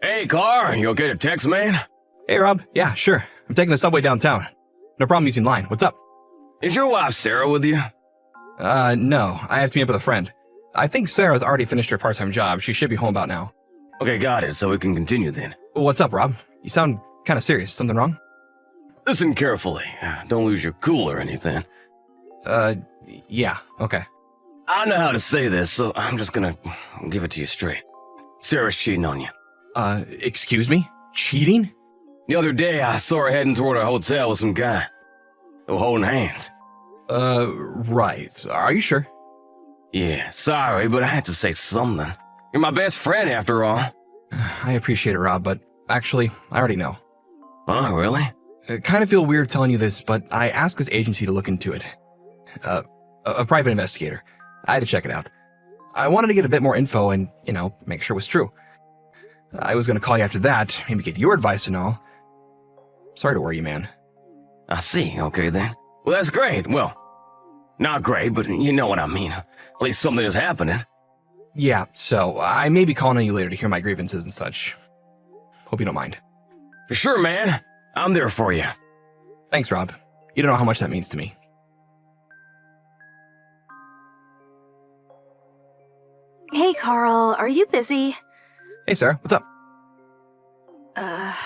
Hey, Car, you okay to text, man? Hey, Rob. Yeah, sure. I'm taking the subway downtown. No problem using line. What's up? Is your wife Sarah with you? No. I have to meet up with a friend. I think Sarah's already finished her part-time job. She should be home about now. Okay, got it, so we can continue then. What's up, Rob? You sound kind of serious. Something wrong? Listen carefully. Don't lose your cool or anything. Yeah, okay. I know how to say this, so I'm just gonna give it to you straight. Sarah's cheating on you. Excuse me? Cheating? The other day, I saw her heading toward a hotel with some guy. They were holding hands. Right. Are you sure? Yeah, sorry, but I had to say something. You're my best friend, after all. I appreciate it, Rob, but actually, I already know. Huh, really? I kind of feel weird telling you this, but I asked this agency to look into it. A private investigator. I had to check it out. I wanted to get a bit more info and, make sure it was true. I was going to call you after that, maybe get your advice and all. Sorry to worry you, man. I see, okay then. Well, that's great. Well, not great, but you know what I mean. At least something is happening. Yeah, so I may be calling on you later to hear my grievances and such. Hope you don't mind. For sure, man. I'm there for you. Thanks, Rob. You don't know how much that means to me. Hey, Carl, are you busy? Hey, Sarah, what's up?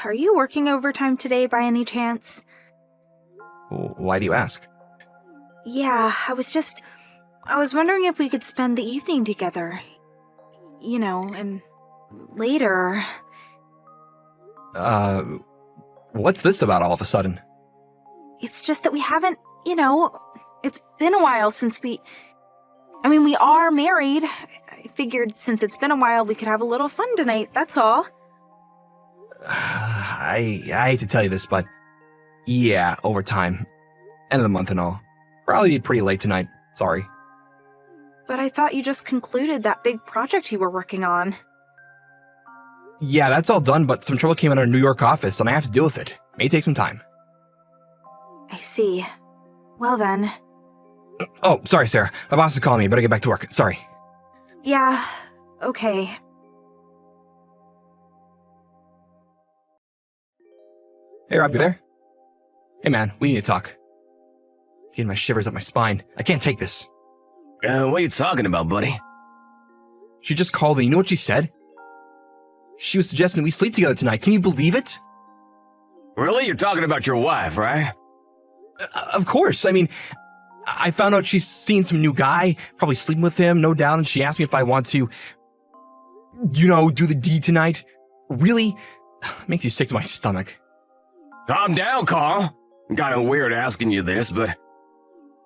Are you working overtime today by any chance? Why do you ask? Yeah, I was wondering if we could spend the evening together. And later. What's this about all of a sudden? It's just that we haven't, it's been a while since we are married. I figured since it's been a while, we could have a little fun tonight, that's all. I hate to tell you this, but yeah, overtime. End of the month and all. Probably be pretty late tonight. Sorry. But I thought you just concluded that big project you were working on. Yeah, that's all done, but some trouble came in our New York office, and I have to deal with it. May take some time. I see. Well then. Oh, sorry, Sarah. My boss is calling me. Better get back to work. Sorry. Yeah, okay. Hey, Rob, you there? Hey, man, we need to talk. Getting my shivers up my spine. I can't take this. What are you talking about, buddy? She just called, and you know what she said? She was suggesting we sleep together tonight. Can you believe it? Really? You're talking about your wife, right? Of course. I mean, I found out she's seen some new guy, probably sleeping with him, no doubt, and she asked me if I want to, do the deed tonight. Really? Makes you sick to my stomach. Calm down, Carl. Kinda weird asking you this, but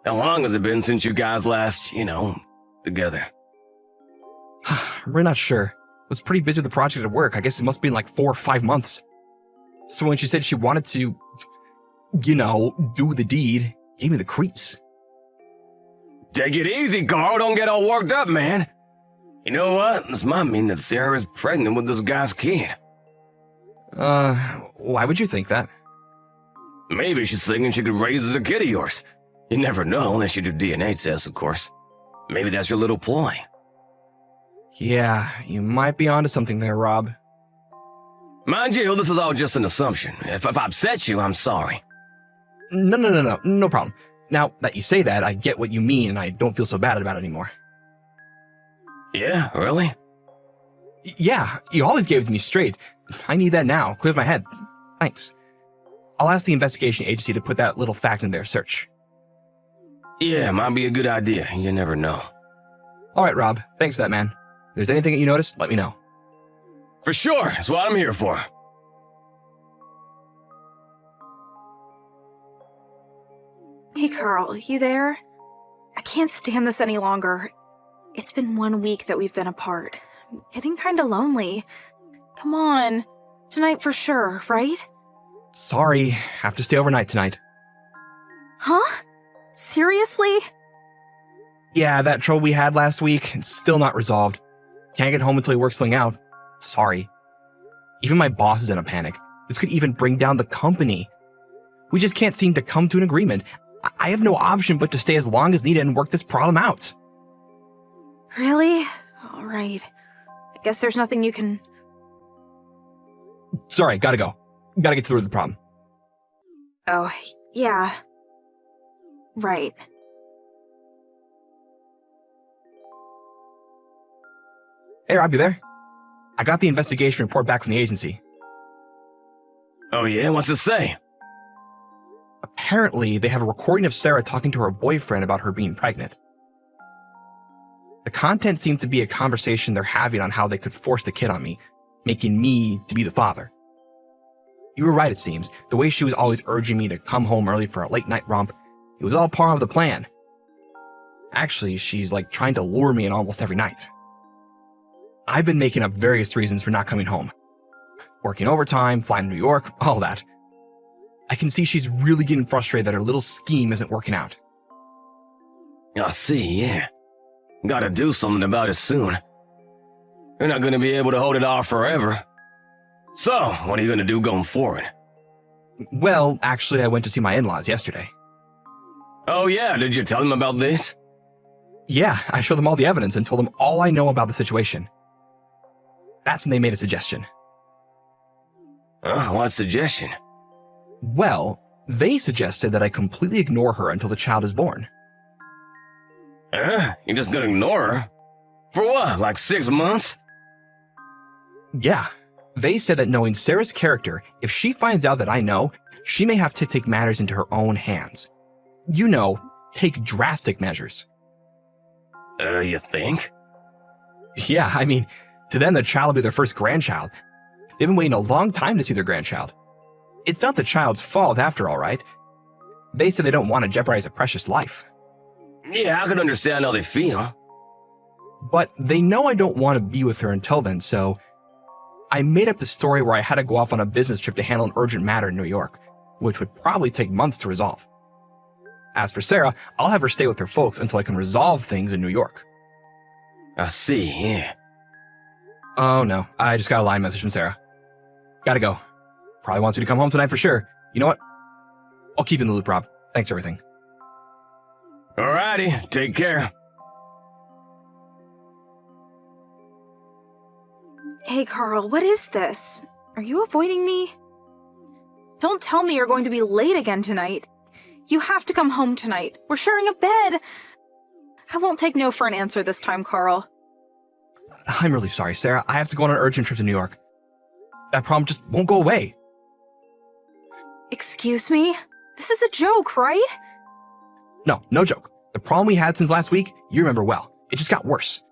how long has it been since you guys last, together? We're not sure. Was pretty busy with the project at work. I guess it must have been like 4 or 5 months. So when she said she wanted to, do the deed, gave me the creeps. Take it easy, Carl. Don't get all worked up, man. You know what? This might mean that Sarah is pregnant with this guy's kid. Why would you think that? Maybe she's thinking she could raise as a kid of yours. You never know unless you do DNA tests, of course. Maybe that's your little ploy. Yeah, you might be onto something there, Rob. Mind you, this is all just an assumption. If I upset you, I'm sorry. No problem. Now that you say that, I get what you mean, and I don't feel so bad about it anymore. Yeah, really? Yeah, you always gave it to me straight. I need that now. Clears my head. Thanks. I'll ask the investigation agency to put that little fact in their search. Yeah, might be a good idea. You never know. All right, Rob. Thanks for that, man. If there's anything that you notice, let me know. For sure. That's what I'm here for. Hey, Carl, you there? I can't stand this any longer. It's been 1 week that we've been apart. I'm getting kinda lonely. Come on. Tonight for sure, right? Sorry, have to stay overnight tonight. Huh? Seriously? Yeah, that trouble we had last week, it's still not resolved. Can't get home until he works something out. Sorry. Even my boss is in a panic. This could even bring down the company. We just can't seem to come to an agreement. I have no option but to stay as long as needed and work this problem out. Really? All right. I guess there's nothing you can... Sorry, gotta go. Gotta get to the root of the problem. Oh, yeah. Right. Hey, Rob, you there? I got the investigation report back from the agency. Oh yeah, what's it say? Apparently, they have a recording of Sarah talking to her boyfriend about her being pregnant. The content seemed to be a conversation they're having on how they could force the kid on me, making me to be the father. You were right, it seems. The way she was always urging me to come home early for a late night romp, it was all part of the plan. Actually, she's like trying to lure me in almost every night. I've been making up various reasons for not coming home. Working overtime, flying to New York, all that. I can see she's really getting frustrated that her little scheme isn't working out. I see, yeah. Gotta do something about it soon. You're not gonna be able to hold it off forever. So, what are you gonna do going forward? Well, actually, I went to see my in-laws yesterday. Oh yeah, did you tell them about this? Yeah, I showed them all the evidence and told them all I know about the situation. That's when they made a suggestion. What suggestion? Well, they suggested that I completely ignore her until the child is born. You're just gonna ignore her? For what, like 6 months? Yeah, they said that knowing Sarah's character, if she finds out that I know, she may have to take matters into her own hands. You know, take drastic measures. You think? Yeah, I mean, to them the child will be their first grandchild. They've been waiting a long time to see their grandchild. It's not the child's fault after all, right? They said they don't want to jeopardize a precious life. Yeah, I can understand how they feel. But they know I don't want to be with her until then, so I made up the story where I had to go off on a business trip to handle an urgent matter in New York, which would probably take months to resolve. As for Sarah, I'll have her stay with her folks until I can resolve things in New York. I see, yeah. Oh no, I just got a line message from Sarah. Gotta go. Probably wants you to come home tonight for sure. You know what? I'll keep you in the loop, Rob. Thanks for everything. Alrighty, take care. Hey, Carl, what is this? Are you avoiding me? Don't tell me you're going to be late again tonight. You have to come home tonight. We're sharing a bed. I won't take no for an answer this time, Carl. I'm really sorry, Sarah. I have to go on an urgent trip to New York. That problem just won't go away. Excuse me? This is a joke, right? No, no joke. The problem we had since last week, you remember well. It just got worse.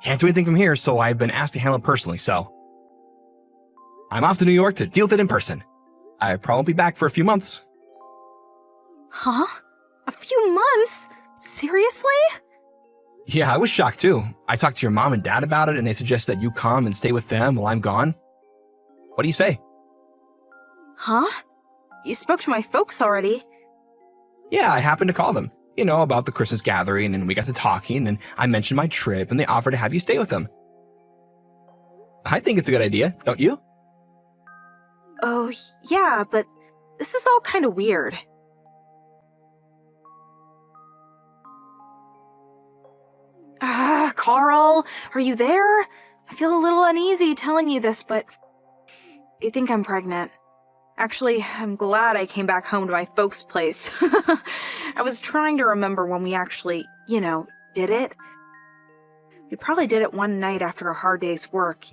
Can't do anything from here, so I've been asked to handle it personally, so I'm off to New York to deal with it in person. I probably won't be back for a few months. Huh? A few months? Seriously? Yeah, I was shocked too. I talked to your mom and dad about it, and they suggested that you come and stay with them while I'm gone. What do you say? Huh? You spoke to my folks already. Yeah, I happened to call them. You know, about the Christmas gathering, and we got to talking, and I mentioned my trip, and they offered to have you stay with them. I think it's a good idea, don't you? Oh, yeah, but this is all kind of weird. Carl, are you there? I feel a little uneasy telling you this, but I think I'm pregnant. Actually, I'm glad I came back home to my folks' place. I was trying to remember when we actually, did it. We probably did it one night after a hard day's work.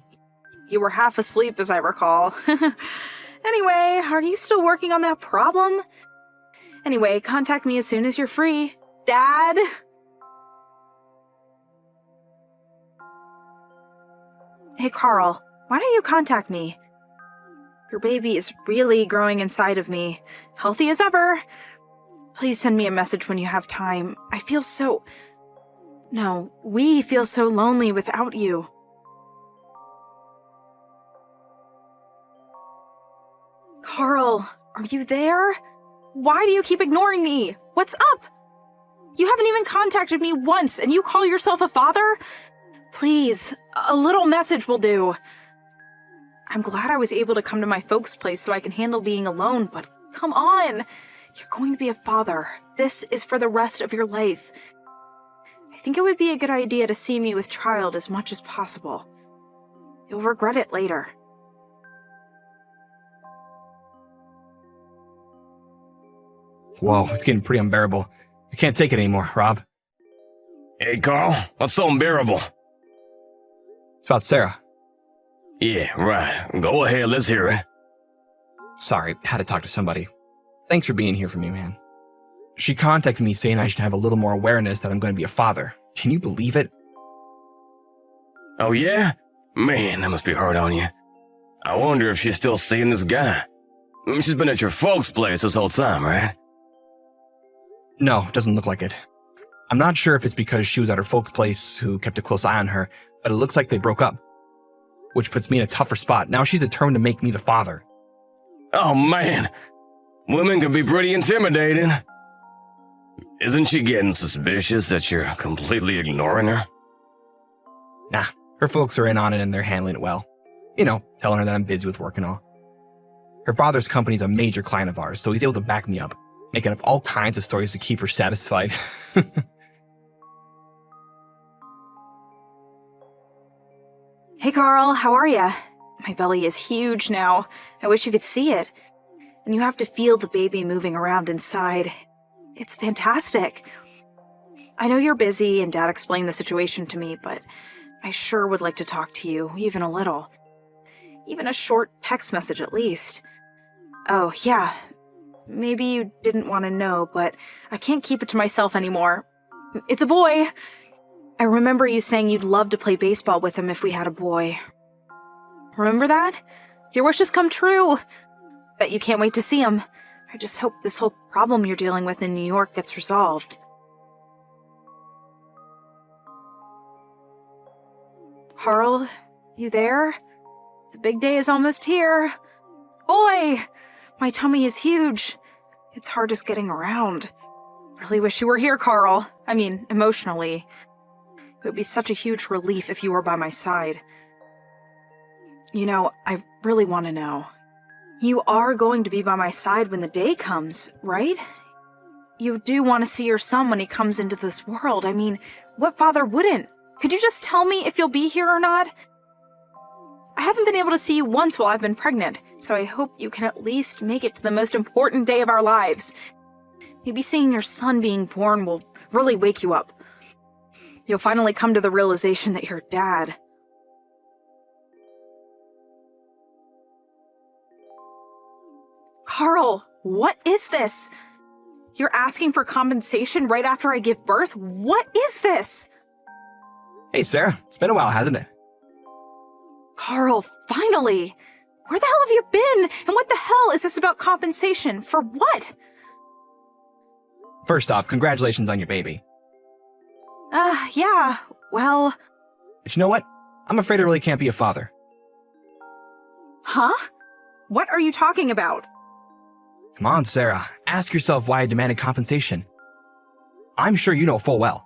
You were half asleep, as I recall. Anyway, are you still working on that problem? Anyway, contact me as soon as you're free. Dad? Hey, Carl, why don't you contact me? Your baby is really growing inside of me, healthy as ever. Please send me a message when you have time. We feel so lonely without you. Carl, are you there? Why do you keep ignoring me? What's up? You haven't even contacted me once, and you call yourself a father? Please, a little message will do. I'm glad I was able to come to my folks' place so I can handle being alone, but come on. You're going to be a father. This is for the rest of your life. I think it would be a good idea to see me with child as much as possible. You'll regret it later. Whoa, it's getting pretty unbearable. I can't take it anymore, Rob. Hey, Carl, what's so unbearable? It's about Sarah. Yeah, right. Go ahead, let's hear it. Sorry, had to talk to somebody. Thanks for being here for me, man. She contacted me saying I should have a little more awareness that I'm going to be a father. Can you believe it? Oh, yeah? Man, that must be hard on you. I wonder if she's still seeing this guy. She's been at your folks' place this whole time, right? No, doesn't look like it. I'm not sure if it's because she was at her folks' place who kept a close eye on her, but it looks like they broke up. Which puts me in a tougher spot. Now she's determined to make me the father. Oh, man. Women can be pretty intimidating. Isn't she getting suspicious that you're completely ignoring her? Nah, her folks are in on it and they're handling it well. You know, telling her that I'm busy with work and all. Her father's company's a major client of ours, so he's able to back me up, making up all kinds of stories to keep her satisfied. Hey, Carl, how are ya? My belly is huge now. I wish you could see it. And you have to feel the baby moving around inside. It's fantastic. I know you're busy and Dad explained the situation to me, but I sure would like to talk to you, even a little. Even a short text message at least. Oh, yeah. Maybe you didn't want to know, but I can't keep it to myself anymore. It's a boy. I remember you saying you'd love to play baseball with him if we had a boy. Remember that? Your wish has come true. Bet you can't wait to see him. I just hope this whole problem you're dealing with in New York gets resolved. Carl, you there? The big day is almost here. Boy! My tummy is huge. It's hard as getting around. Really wish you were here, Carl. I mean, emotionally. It would be such a huge relief if you were by my side. You know, I really want to know. You are going to be by my side when the day comes, right? You do want to see your son when he comes into this world. I mean, what father wouldn't? Could you just tell me if you'll be here or not? I haven't been able to see you once while I've been pregnant, so I hope you can at least make it to the most important day of our lives. Maybe seeing your son being born will really wake you up. You'll finally come to the realization that you're Dad. Carl, what is this? You're asking for compensation right after I give birth? What is this? Hey, Sarah. It's been a while, hasn't it? Carl, finally! Where the hell have you been? And what the hell is this about compensation? For what? First off, congratulations on your baby. Yeah, well... But you know what? I'm afraid I really can't be a father. Huh? What are you talking about? Come on, Sarah. Ask yourself why I demanded compensation. I'm sure you know full well.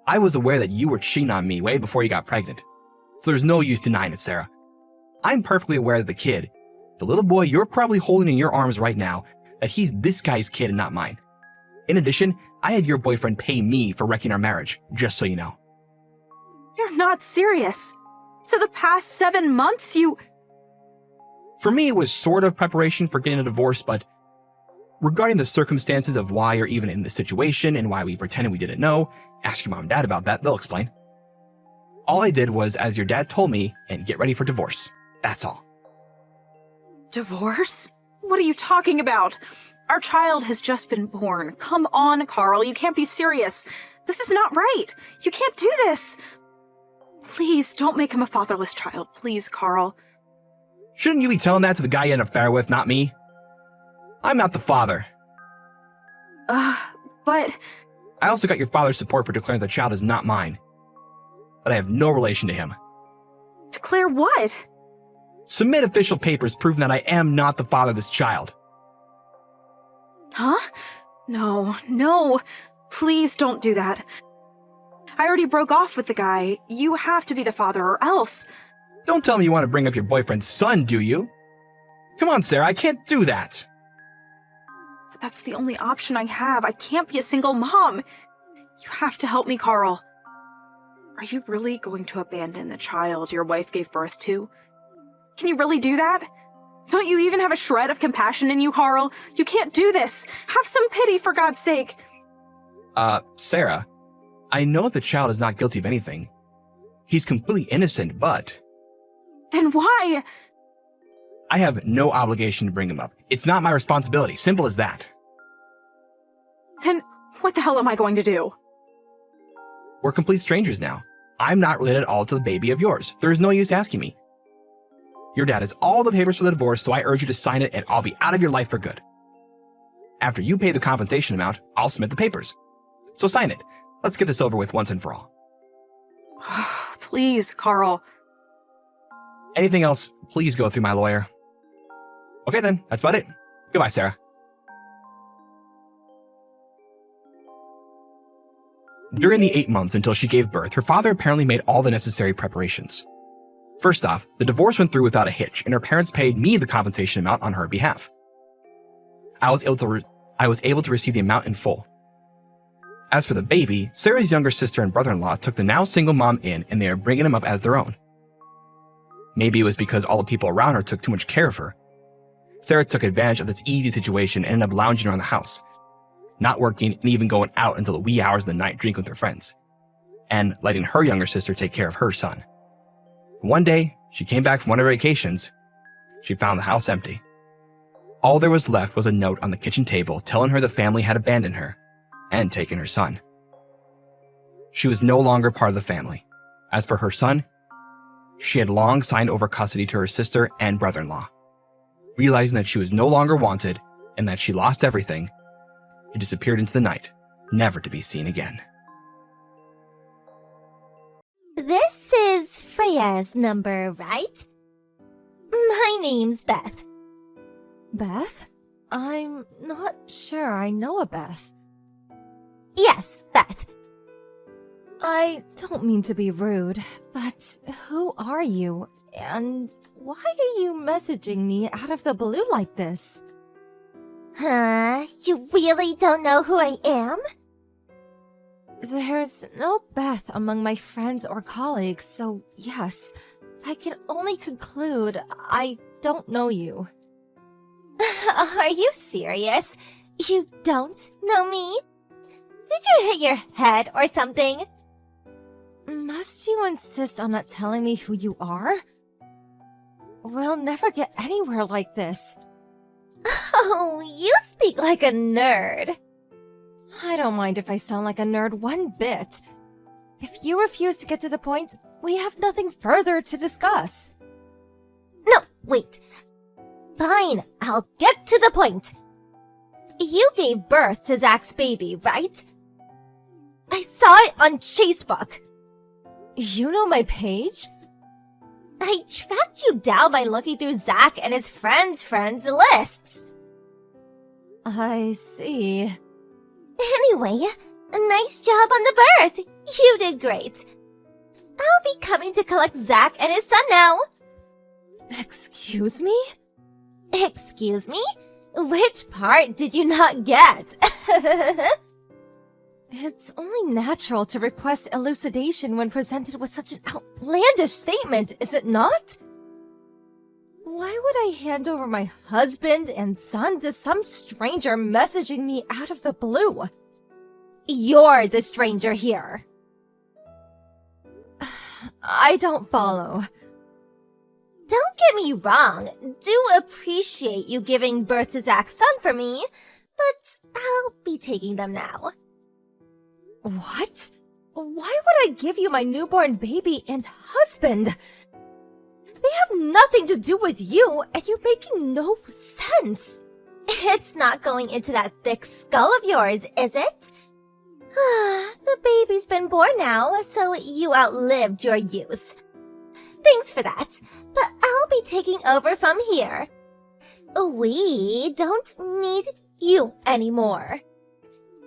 I was aware that you were cheating on me way before you got pregnant. So there's no use denying it, Sarah. I'm perfectly aware that the kid, the little boy you're probably holding in your arms right now, that he's this guy's kid and not mine. In addition, I had your boyfriend pay me for wrecking our marriage, just so you know. You're not serious. So the past 7 months you... For me, it was sort of preparation for getting a divorce, but regarding the circumstances of why you're even in this situation and why we pretended we didn't know, ask your mom and dad about that, they'll explain. All I did was, as your dad told me, and get ready for divorce. That's all. Divorce? What are you talking about? Our child has just been born. Come on, Carl, you can't be serious. This is not right. You can't do this. Please, don't make him a fatherless child. Please, Carl. Shouldn't you be telling that to the guy you had an affair with, not me? I'm not the father. But... I also got your father's support for declaring the child is not mine. But I have no relation to him. Declare what? Submit official papers proving that I am not the father of this child. Huh? No. Please don't do that. I already broke off with the guy. You have to be the father or else. Don't tell me you want to bring up your boyfriend's son, do you? Come on, Sarah, I can't do that. But that's the only option I have. I can't be a single mom. You have to help me, Carl. Are you really going to abandon the child your wife gave birth to? Can you really do that? Don't you even have a shred of compassion in you, Carl? You can't do this. Have some pity, for God's sake. Sarah, I know the child is not guilty of anything. He's completely innocent, but Then why? I have no obligation to bring him up. It's not my responsibility. Simple as that. Then what the hell am I going to do? We're complete strangers now. I'm not related at all to the baby of yours. There is no use asking me. Your dad has all the papers for the divorce, so I urge you to sign it and I'll be out of your life for good. After you pay the compensation amount, I'll submit the papers. So sign it. Let's get this over with once and for all. Please, Carl. Anything else, please go through my lawyer. Okay then, that's about it. Goodbye, Sarah. During the 8 months until she gave birth, her father apparently made all the necessary preparations. First off, the divorce went through without a hitch, and her parents paid me the compensation amount on her behalf. I was able to receive the amount in full. As for the baby, Sarah's younger sister and brother-in-law took the now single mom in, and they are bringing him up as their own. Maybe it was because all the people around her took too much care of her. Sarah took advantage of this easy situation and ended up lounging around the house, not working and even going out until the wee hours of the night drinking with her friends, and letting her younger sister take care of her son. One day, she came back from one of her vacations. She found the house empty. All there was left was a note on the kitchen table telling her the family had abandoned her and taken her son. She was no longer part of the family. As for her son, she had long signed over custody to her sister and brother-in-law. Realizing that she was no longer wanted and that she lost everything, she disappeared into the night, never to be seen again. This is Freya's number, right? My name's Beth. Beth? I'm not sure I know a Beth. Yes, Beth. I don't mean to be rude, but who are you? And why are you messaging me out of the blue like this? Huh? You really don't know who I am? There's no Beth among my friends or colleagues, so yes, I can only conclude I don't know you. Are you serious? You don't know me? Did you hit your head or something? Must you insist on not telling me who you are? We'll never get anywhere like this. Oh, you speak like a nerd. I don't mind if I sound like a nerd one bit. If you refuse to get to the point, we have nothing further to discuss. No, wait. Fine, I'll get to the point. You gave birth to Zach's baby, right? I saw it on Facebook. You know my page? I tracked you down by looking through Zach and his friends' lists. I see. Anyway, nice job on the birth. You did great. I'll be coming to collect Zach and his son now. Excuse me? Excuse me? Which part did you not get? It's only natural to request elucidation when presented with such an outlandish statement, is it not? Why would I hand over my husband and son to some stranger messaging me out of the blue? You're the stranger here. I don't follow. Don't get me wrong. Do appreciate you giving birth to Zach's son for me, but I'll be taking them now. What? Why would I give you my newborn baby and husband? They have nothing to do with you, and you're making no sense. It's not going into that thick skull of yours, is it? The baby's been born now, so you outlived your use. Thanks for that, but I'll be taking over from here. We don't need you anymore.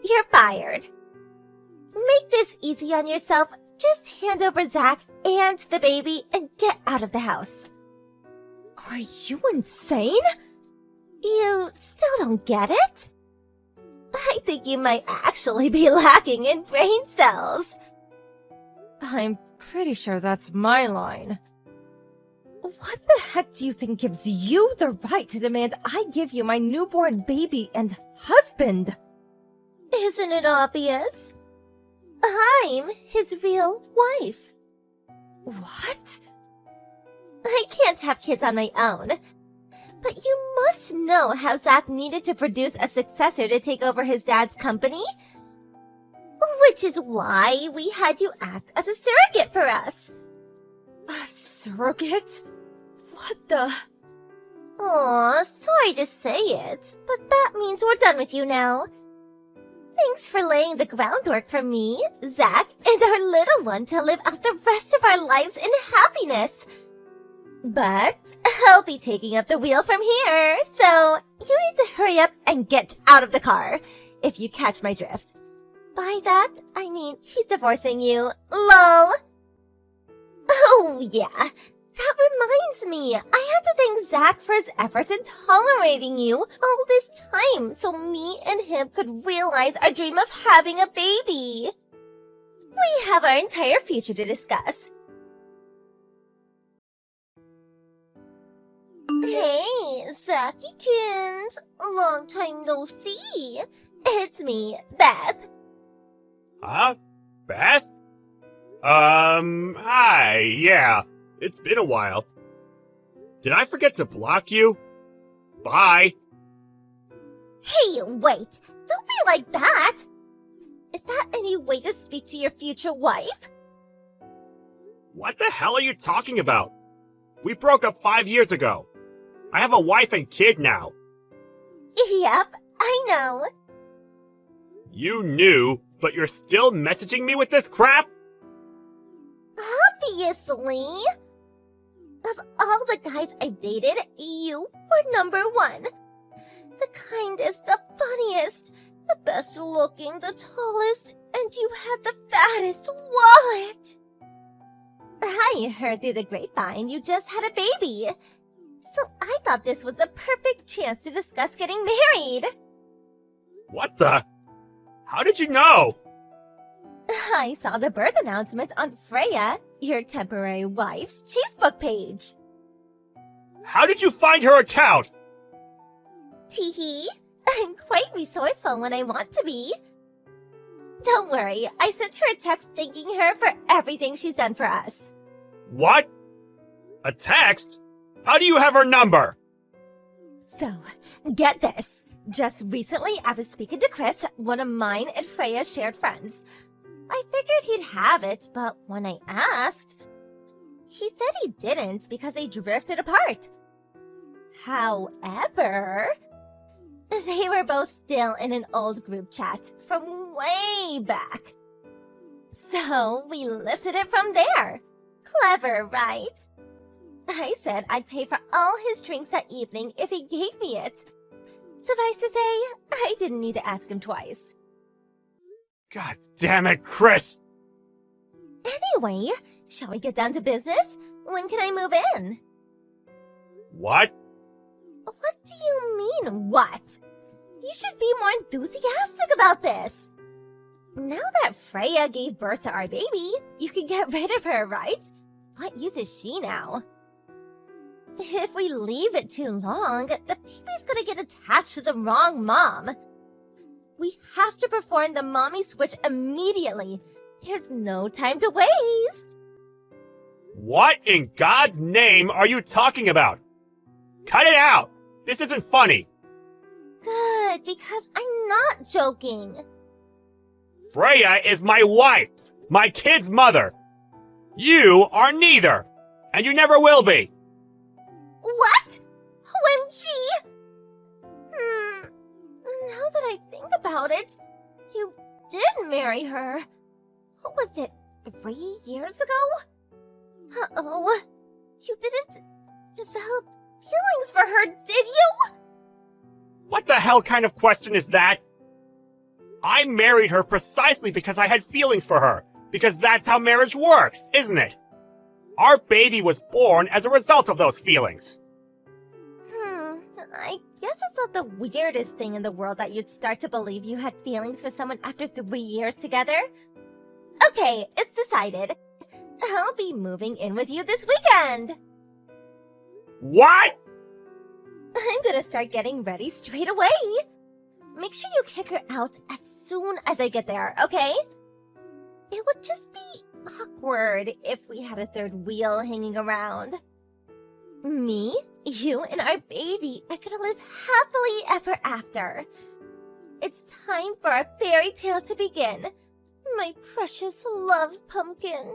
You're fired. Make this easy on yourself. Just hand over Zach and the baby and get out of the house. Are you insane? You still don't get it? I think you might actually be lacking in brain cells. I'm pretty sure that's my line. What the heck do you think gives you the right to demand I give you my newborn baby and husband? Isn't it obvious? I'm his real wife. What? I can't have kids on my own. But you must know how Zach needed to produce a successor to take over his dad's company. Which is why we had you act as a surrogate for us. A surrogate? What the? Aw, sorry to say it, but that means we're done with you now. Thanks for laying the groundwork for me, Zach, and our little one to live out the rest of our lives in happiness. But I'll be taking up the wheel from here, so you need to hurry up and get out of the car, if you catch my drift. By that, I mean he's divorcing you. LOL. Oh, yeah. That reminds me, I have to thank Zach for his efforts in tolerating you all this time so me and him could realize our dream of having a baby. We have our entire future to discuss. Hey, Zachykins. Long time no see. It's me, Beth. Huh? Beth? Hi, yeah. It's been a while. Did I forget to block you? Bye. Hey, wait. Don't be like that. Is that any way to speak to your future wife? What the hell are you talking about? We broke up 5 years ago. I have a wife and kid now. Yep, I know. You knew, but you're still messaging me with this crap? Obviously. Of all the guys I've dated, you were number one. The kindest, the funniest, the best looking, the tallest, and you had the fattest wallet. I heard through the grapevine you just had a baby. So I thought this was the perfect chance to discuss getting married. What the? How did you know? I saw the birth announcement on Freya, your temporary wife's Facebook page. How did you find her account? Teehee, I'm quite resourceful when I want to be. Don't worry, I sent her a text thanking her for everything she's done for us. What? A text? How do you have her number? So, get this. Just recently, I was speaking to Chris, one of mine and Freya's shared friends. I figured he'd have it, but when I asked, he said he didn't because they drifted apart. However, they were both still in an old group chat from way back. So we lifted it from there. Clever, right? I said I'd pay for all his drinks that evening if he gave me it. Suffice to say, I didn't need to ask him twice. God damn it, Chris! Anyway, shall we get down to business? When can I move in? What? What do you mean, what? You should be more enthusiastic about this. Now that Freya gave birth to our baby, you can get rid of her, right? What use is she now? If we leave it too long, the baby's gonna get attached to the wrong mom. We have to perform the mommy switch immediately. There's no time to waste. What in God's name are you talking about? Cut it out! This isn't funny. Good, because I'm not joking. Freya is my wife, my kid's mother. You are neither, and you never will be. What? OMG! Now that I think about it, you did marry her. What was it, 3 years ago? Uh-oh. You didn't develop feelings for her, did you? What the hell kind of question is that? I married her precisely because I had feelings for her, because that's how marriage works, isn't it? Our baby was born as a result of those feelings. I guess it's not the weirdest thing in the world that you'd start to believe you had feelings for someone after 3 years together. Okay, it's decided. I'll be moving in with you this weekend. What? I'm gonna start getting ready straight away. Make sure you kick her out as soon as I get there, okay? It would just be awkward if we had a third wheel hanging around. Me, you, and our baby are gonna live happily ever after. It's time for our fairy tale to begin. My precious love pumpkin.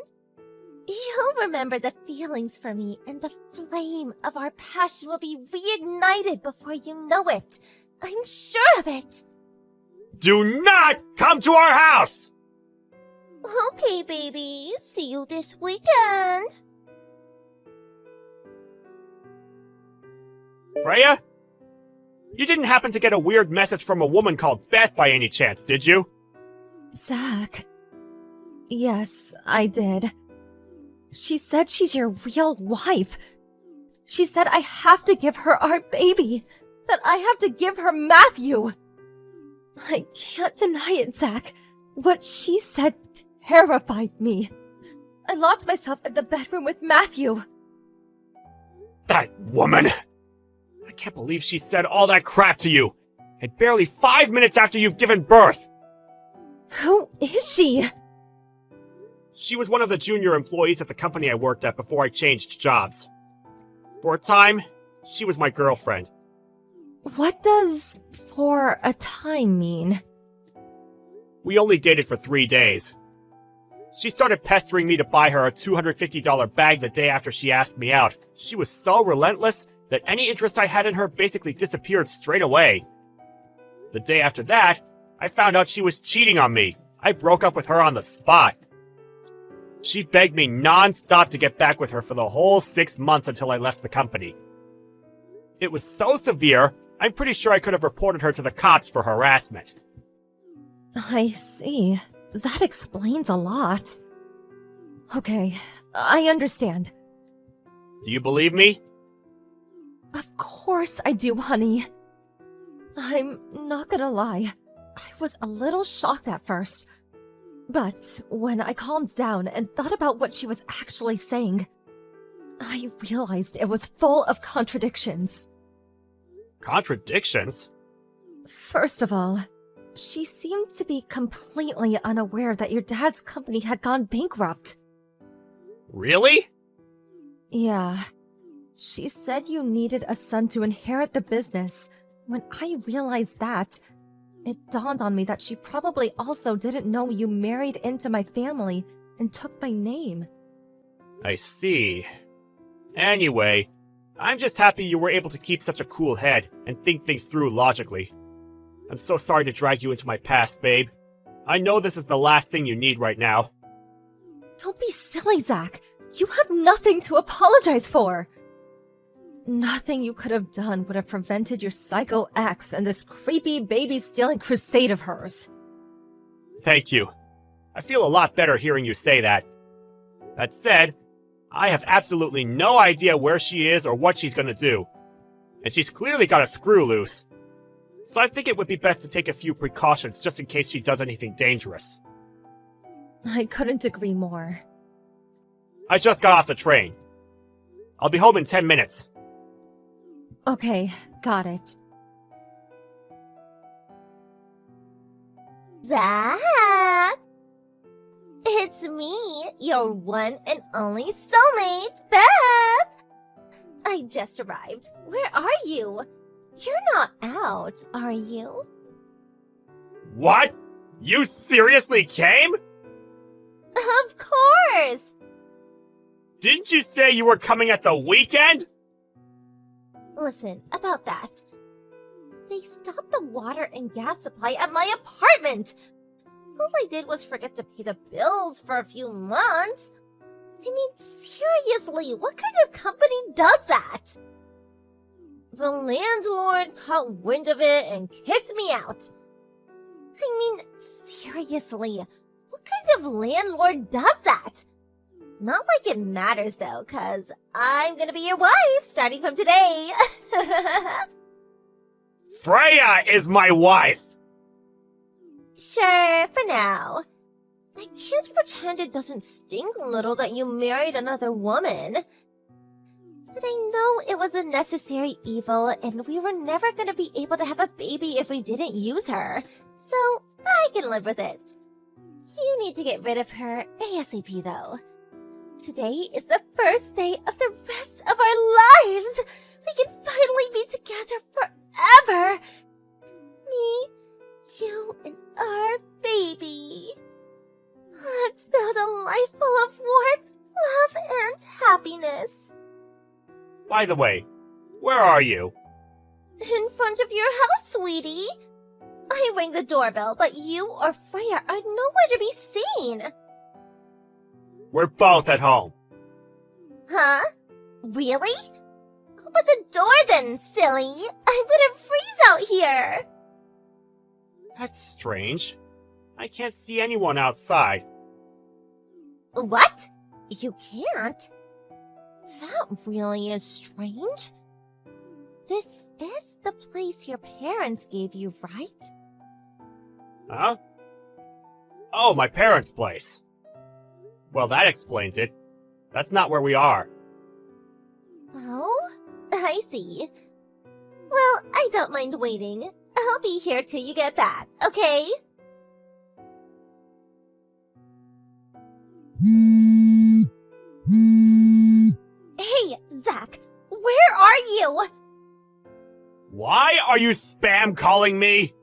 You'll remember the feelings for me, and the flame of our passion will be reignited before you know it. I'm sure of it. Do not come to our house! Okay, baby. See you this weekend. Freya? You didn't happen to get a weird message from a woman called Beth by any chance, did you? Zach. Yes, I did. She said she's your real wife. She said I have to give her our baby. That I have to give her Matthew. I can't deny it, Zach. What she said terrified me. I locked myself in the bedroom with Matthew. That woman! I can't believe she said all that crap to you, and barely 5 minutes after you've given birth! Who is she? She was one of the junior employees at the company I worked at before I changed jobs. For a time, she was my girlfriend. What does "for a time" mean? We only dated for 3 days. She started pestering me to buy her a $250 bag the day after she asked me out. She was so relentless that any interest I had in her basically disappeared straight away. The day after that, I found out she was cheating on me. I broke up with her on the spot. She begged me non-stop to get back with her for the whole 6 months until I left the company. It was so severe, I'm pretty sure I could have reported her to the cops for harassment. I see. That explains a lot. Okay, I understand. Do you believe me? Of course I do, honey. I'm not gonna lie. I was a little shocked at first. But when I calmed down and thought about what she was actually saying, I realized it was full of contradictions. Contradictions? First of all, she seemed to be completely unaware that your dad's company had gone bankrupt. Really? Yeah. She said you needed a son to inherit the business. When I realized that, it dawned on me that she probably also didn't know you married into my family and took my name. I see. Anyway, I'm just happy you were able to keep such a cool head and think things through logically. I'm so sorry to drag you into my past, babe. I know this is the last thing you need right now. Don't be silly, Zach. You have nothing to apologize for. Nothing you could have done would have prevented your psycho ex and this creepy baby-stealing crusade of hers. Thank you. I feel a lot better hearing you say that. That said, I have absolutely no idea where she is or what she's gonna do. And she's clearly got a screw loose. So I think it would be best to take a few precautions just in case she does anything dangerous. I couldn't agree more. I just got off the train. I'll be home in 10 minutes. Okay, got it. Zach! It's me, your one and only soulmate, Beth! I just arrived. Where are you? You're not out, are you? What? You seriously came? Of course! Didn't you say you were coming at the weekend? Listen, about that. They stopped the water and gas supply at my apartment! All I did was forget to pay the bills for a few months. I mean, seriously, what kind of company does that? The landlord caught wind of it and kicked me out. I mean, seriously, what kind of landlord does that? Not like it matters though, cause I'm gonna be your wife starting from today. Freya is my wife! Sure, for now. I can't pretend it doesn't sting a little that you married another woman. But I know it was a necessary evil, and we were never going to be able to have a baby if we didn't use her. So, I can live with it. You need to get rid of her ASAP, though. Today is the first day of the rest of our lives! We can finally be together forever! Me, you, and our baby. Let's build a life full of warmth, love, and happiness. By the way, where are you? In front of your house, sweetie. I rang the doorbell, but you or Freya are nowhere to be seen. We're both at home. Huh? Really? Open the door then, silly. I'm gonna freeze out here. That's strange. I can't see anyone outside. What? You can't? That really is strange. This is the place your parents gave you, right? Huh? Oh, my parents' place. Well, that explains it. That's not where we are. Oh, I see. Well, I don't mind waiting. I'll be here till you get back, okay? Hey, Zach, where are you? Why are you spam calling me?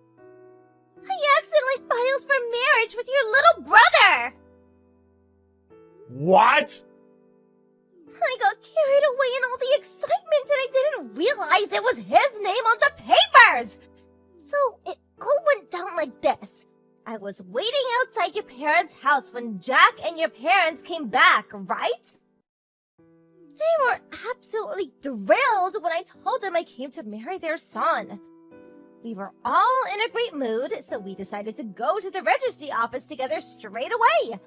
I accidentally filed for marriage with your little brother! What? I got carried away in all the excitement and I didn't realize it was his name on the papers! So it all went down like this. I was waiting outside your parents' house when Jack and your parents came back, right? They were absolutely thrilled when I told them I came to marry their son. We were all in a great mood, so we decided to go to the registry office together straight away.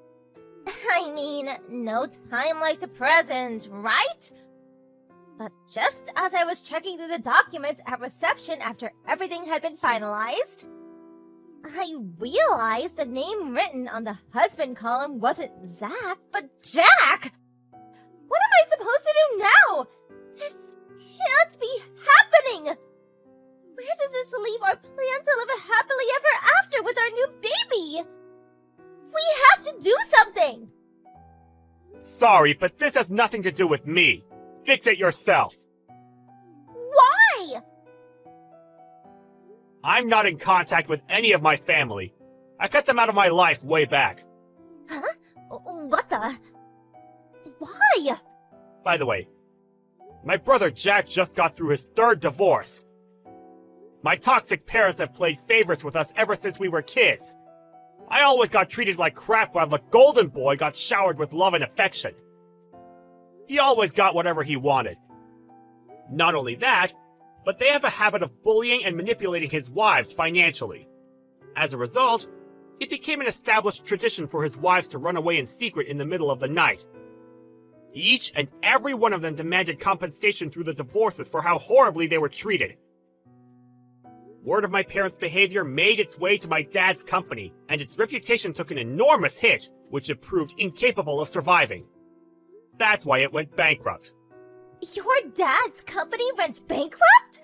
I mean, no time like the present, right? But just as I was checking through the documents at reception after everything had been finalized, I realized the name written on the husband column wasn't Zach, but Jack! What am I supposed to do now? This can't be happening! Where does this leave our plan to live a happily ever after with our new baby? We have to do something! Sorry, but this has nothing to do with me. Fix it yourself. Why? I'm not in contact with any of my family. I cut them out of my life way back. Huh? What the? Why? By the way, my brother Jack just got through his 3rd divorce. My toxic parents have played favorites with us ever since we were kids. I always got treated like crap while the golden boy got showered with love and affection. He always got whatever he wanted. Not only that, but they have a habit of bullying and manipulating his wives financially. As a result, it became an established tradition for his wives to run away in secret in the middle of the night. Each and every one of them demanded compensation through the divorces for how horribly they were treated. Word of my parents' behavior made its way to my dad's company, and its reputation took an enormous hit, which it proved incapable of surviving. That's why it went bankrupt. Your dad's company went bankrupt?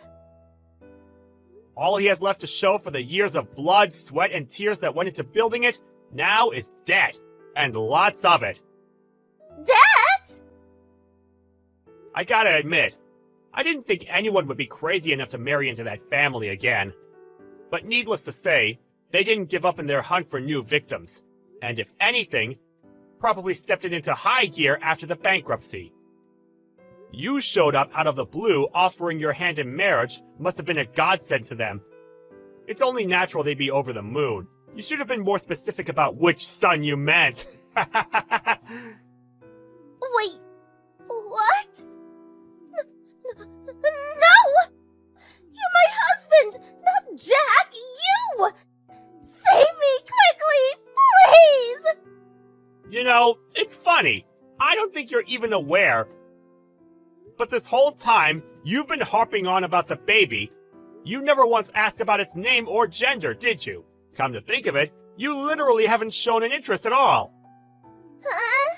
All he has left to show for the years of blood, sweat, and tears that went into building it now is debt, and lots of it. Debt? I gotta admit, I didn't think anyone would be crazy enough to marry into that family again. But needless to say, they didn't give up in their hunt for new victims, and if anything, probably stepped it into high gear after the bankruptcy. You showed up out of the blue offering your hand in marriage must have been a godsend to them. It's only natural they'd be over the moon. You should have been more specific about which son you meant. Wait, what? No! You're my husband, not Jack, you! Save me quickly, please! You know, it's funny. I don't think you're even aware. But this whole time, you've been harping on about the baby. You never once asked about its name or gender, did you? Come to think of it, you literally haven't shown an interest at all. Huh?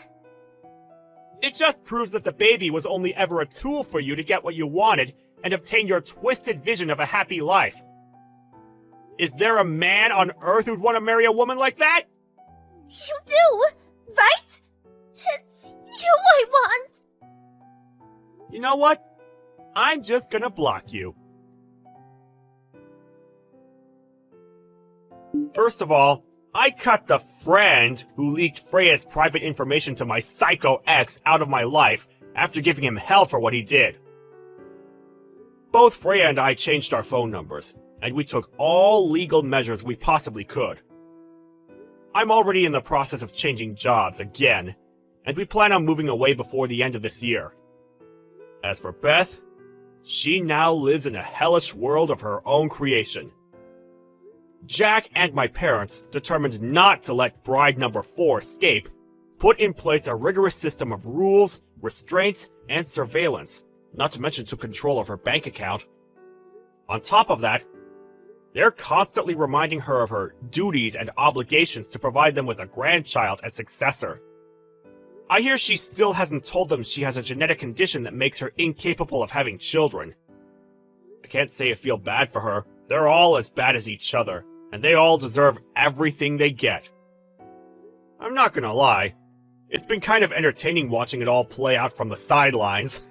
It just proves that the baby was only ever a tool for you to get what you wanted and obtain your twisted vision of a happy life. Is there a man on Earth who'd want to marry a woman like that? You do, right? It's you I want. You know what? I'm just gonna block you. First of all, I cut the friend who leaked Freya's private information to my psycho ex out of my life after giving him hell for what he did. Both Freya and I changed our phone numbers, and we took all legal measures we possibly could. I'm already in the process of changing jobs again, and we plan on moving away before the end of this year. As for Beth, she now lives in a hellish world of her own creation. Jack and my parents, determined not to let bride number 4 escape, put in place a rigorous system of rules, restraints, and surveillance, not to mention took control of her bank account. On top of that, they're constantly reminding her of her duties and obligations to provide them with a grandchild and successor. I hear she still hasn't told them she has a genetic condition that makes her incapable of having children. I can't say I feel bad for her. They're all as bad as each other, and they all deserve everything they get. I'm not gonna lie, it's been kind of entertaining watching it all play out from the sidelines.